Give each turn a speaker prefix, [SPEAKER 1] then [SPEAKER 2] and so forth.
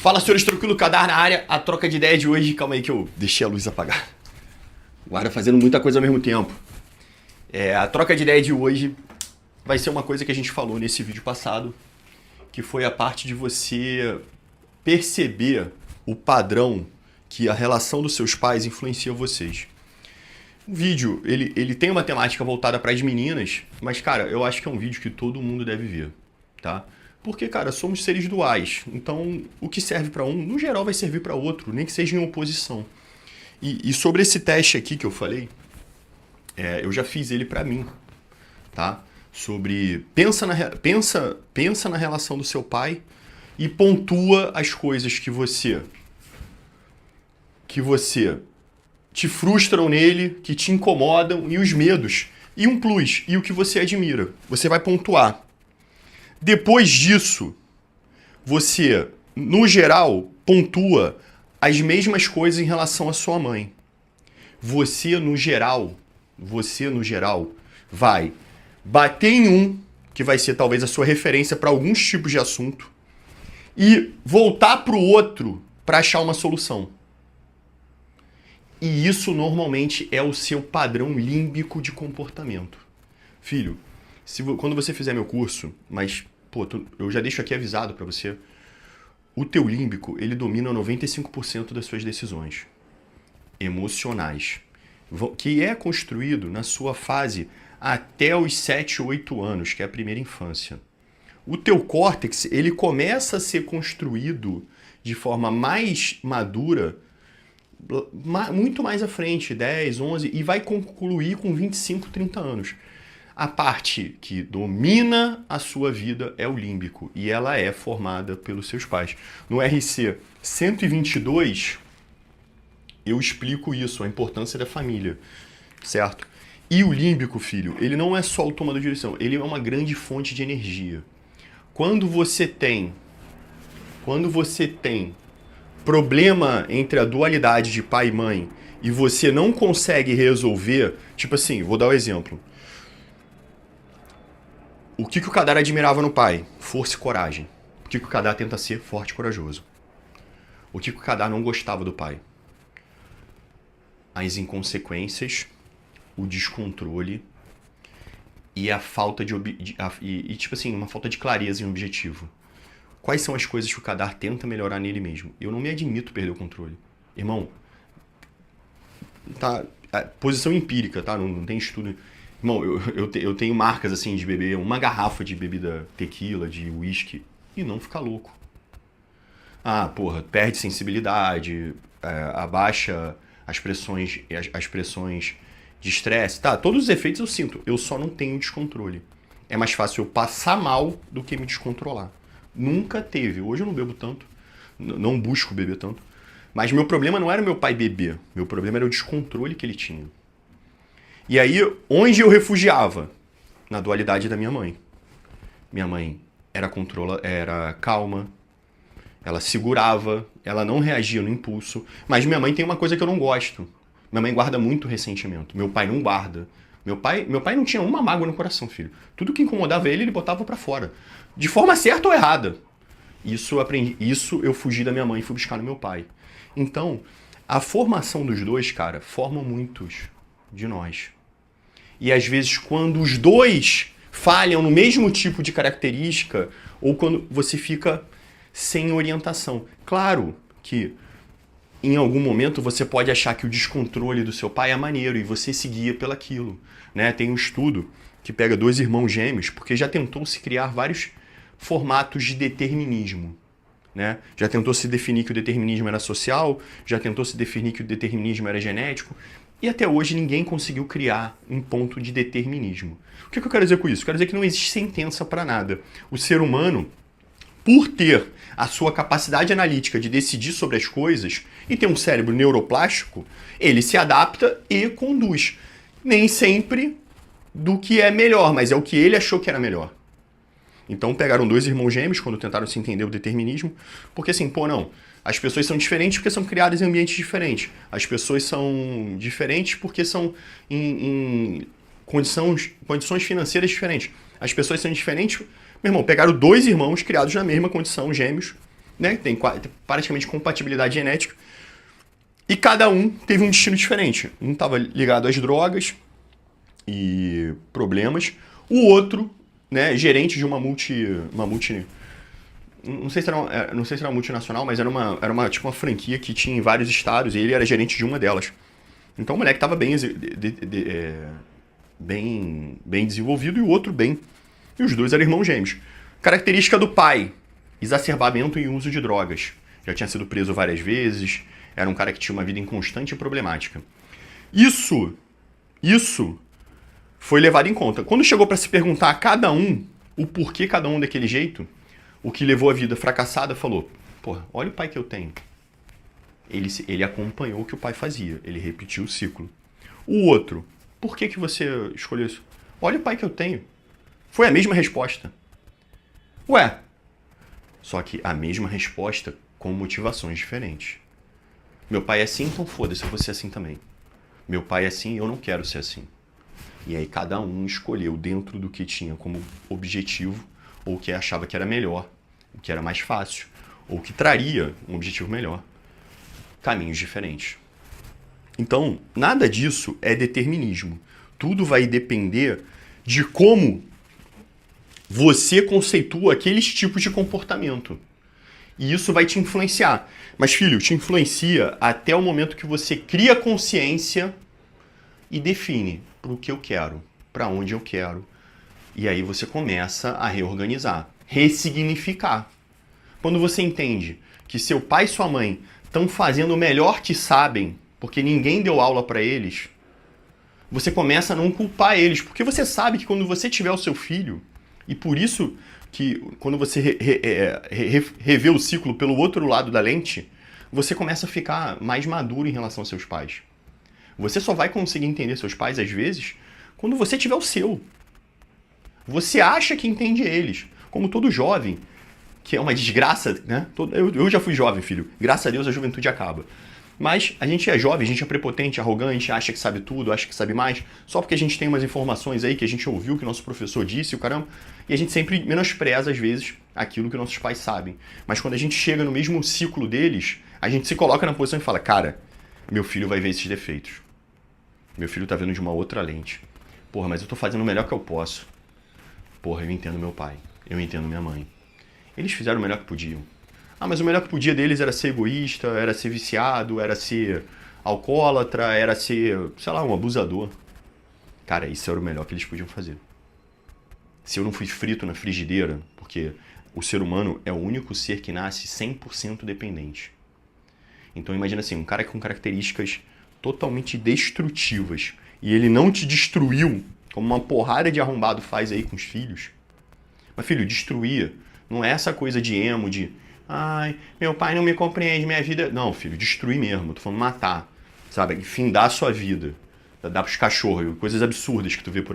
[SPEAKER 1] Fala, senhores, tranquilo, Kadar na área. A troca de ideia de hoje, calma aí que eu deixei a luz apagar. Agora fazendo muita coisa ao mesmo tempo. A troca de ideia de hoje vai ser uma coisa que a gente falou nesse vídeo passado, que foi a parte de você perceber o padrão que a relação dos seus pais influencia vocês. O vídeo, ele tem uma temática voltada para as meninas, mas, cara, eu acho que é um vídeo que todo mundo deve ver, tá? Porque, cara, somos seres duais, então o que serve para um, no geral, vai servir para outro, nem que seja em oposição. E sobre esse teste aqui que eu falei, eu já fiz ele para mim, tá? Sobre pensa na relação do seu pai e pontua as coisas que você te frustram nele, que te incomodam, e os medos, e um plus, e o que você admira. Você vai pontuar. Depois disso, você, no geral, pontua as mesmas coisas em relação à sua mãe. Você, no geral, vai bater em um, que vai ser talvez a sua referência para alguns tipos de assunto, e voltar para o outro para achar uma solução. E isso normalmente é o seu padrão límbico de comportamento. Filho, quando você fizer meu curso, mas eu já deixo aqui avisado para você, o teu límbico, ele domina 95% das suas decisões emocionais, que é construído na sua fase até os 7, 8 anos, que é a primeira infância. O teu córtex, ele começa a ser construído de forma mais madura muito mais à frente, 10, 11, e vai concluir com 25, 30 anos. A parte que domina a sua vida é o límbico, e ela é formada pelos seus pais. No RC 122, eu explico isso, a importância da família, certo? E o límbico, filho, ele não é só o tomador de direção, ele é uma grande fonte de energia. Quando você tem problema entre a dualidade de pai e mãe e você não consegue resolver, tipo assim, vou dar um exemplo. O que o Kadar admirava no pai? Força e coragem. O que o Kadar tenta ser? Forte e corajoso. O que o Kadar não gostava do pai? As inconsequências, o descontrole e a falta tipo assim, uma falta de clareza em objetivo. Quais são as coisas que o Kadar tenta melhorar nele mesmo? Eu não me admito perder o controle. Irmão, tá, posição empírica, tá? Não tem estudo. Irmão, eu tenho marcas assim de beber uma garrafa de bebida tequila, de uísque, e não ficar louco. Perde sensibilidade, abaixa as pressões de estresse. Tá, todos os efeitos eu sinto, eu só não tenho descontrole. É mais fácil eu passar mal do que me descontrolar. Nunca teve. Hoje eu não bebo tanto, não busco beber tanto. Mas meu problema não era meu pai beber, meu problema era o descontrole que ele tinha. E aí, onde eu refugiava? Na dualidade da minha mãe. Minha mãe era calma, ela segurava, ela não reagia no impulso. Mas minha mãe tem uma coisa que eu não gosto. Minha mãe guarda muito ressentimento. Meu pai não guarda. Meu pai não tinha uma mágoa no coração, filho. Tudo que incomodava ele botava pra fora. De forma certa ou errada. Isso eu fugi da minha mãe e fui buscar no meu pai. Então, a formação dos dois, cara, forma muitos de nós. E às vezes, quando os dois falham no mesmo tipo de característica, ou quando você fica sem orientação. Claro que em algum momento você pode achar que o descontrole do seu pai é maneiro e você se guia pelaquilo, né? Tem um estudo que pega 2 irmãos gêmeos, porque já tentou se criar vários formatos de determinismo, né? Já tentou se definir que o determinismo era social, já tentou se definir que o determinismo era genético, e até hoje ninguém conseguiu criar um ponto de determinismo. O que eu quero dizer com isso? Quero dizer que não existe sentença para nada. O ser humano, por ter a sua capacidade analítica de decidir sobre as coisas e ter um cérebro neuroplástico, ele se adapta e conduz. Nem sempre do que é melhor, mas é o que ele achou que era melhor. Então pegaram 2 irmãos gêmeos quando tentaram se entender o determinismo, porque assim, as pessoas são diferentes porque são criadas em ambientes diferentes. As pessoas são diferentes porque são em condições financeiras diferentes. As pessoas são diferentes. Meu irmão, pegaram 2 irmãos criados na mesma condição, gêmeos, né? Tem praticamente compatibilidade genética. E cada um teve um destino diferente. Um estava ligado às drogas e problemas. O outro, né, gerente de uma multi não sei se era uma multinacional, mas era uma tipo uma franquia que tinha em vários estados e ele era gerente de uma delas. Então o moleque estava bem desenvolvido e o outro bem. E os dois eram irmãos gêmeos. Característica do pai: exacerbamento e uso de drogas. Já tinha sido preso várias vezes, era um cara que tinha uma vida inconstante e problemática. Isso foi levado em conta. Quando chegou para se perguntar a cada um o porquê cada um daquele jeito, o que levou a vida fracassada falou: pô, olha o pai que eu tenho. Ele acompanhou o que o pai fazia, ele repetiu o ciclo. O outro: por que você escolheu isso? Olha o pai que eu tenho. Foi a mesma resposta. Ué, só que a mesma resposta com motivações diferentes. Meu pai é assim, então foda-se, eu vou ser assim também. Meu pai é assim, eu não quero ser assim. E aí cada um escolheu dentro do que tinha como objetivo, ou o que achava que era melhor, o que era mais fácil, ou que traria um objetivo melhor. Caminhos diferentes. Então, nada disso é determinismo. Tudo vai depender de como você conceitua aqueles tipos de comportamento. E isso vai te influenciar. Mas, filho, te influencia até o momento que você cria consciência e define para o que eu quero, para onde eu quero. E aí você começa a reorganizar, ressignificar. Quando você entende que seu pai e sua mãe estão fazendo o melhor que sabem, porque ninguém deu aula para eles, você começa a não culpar eles, porque você sabe que quando você tiver o seu filho, e por isso que quando você revê o ciclo pelo outro lado da lente, você começa a ficar mais maduro em relação aos seus pais. Você só vai conseguir entender seus pais, às vezes, quando você tiver o seu. Você acha que entende eles. Como todo jovem, que é uma desgraça, né? Eu já fui jovem, filho. Graças a Deus a juventude acaba. Mas a gente é jovem, a gente é prepotente, arrogante, acha que sabe tudo, acha que sabe mais, só porque a gente tem umas informações aí que a gente ouviu, que o nosso professor disse, o caramba, e a gente sempre menospreza, às vezes, aquilo que nossos pais sabem. Mas quando a gente chega no mesmo ciclo deles, a gente se coloca na posição e fala: cara, meu filho vai ver esses defeitos. Meu filho tá vendo de uma outra lente. Porra, mas eu tô fazendo o melhor que eu posso. Porra, eu entendo meu pai, eu entendo minha mãe. Eles fizeram o melhor que podiam. Ah, mas o melhor que podia deles era ser egoísta, era ser viciado, era ser alcoólatra, era ser, sei lá, um abusador. Cara, isso era o melhor que eles podiam fazer. Se eu não fui frito na frigideira, porque o ser humano é o único ser que nasce 100% dependente. Então imagina assim, um cara com características totalmente destrutivas e ele não te destruiu, como uma porrada de arrombado faz aí com os filhos. Mas filho, destruir não é essa coisa de emo, de ai, meu pai não me compreende, minha vida... Não, filho, destruir mesmo, tô falando matar, sabe? Findar a sua vida, dar pros cachorros, coisas absurdas que tu vê por aí.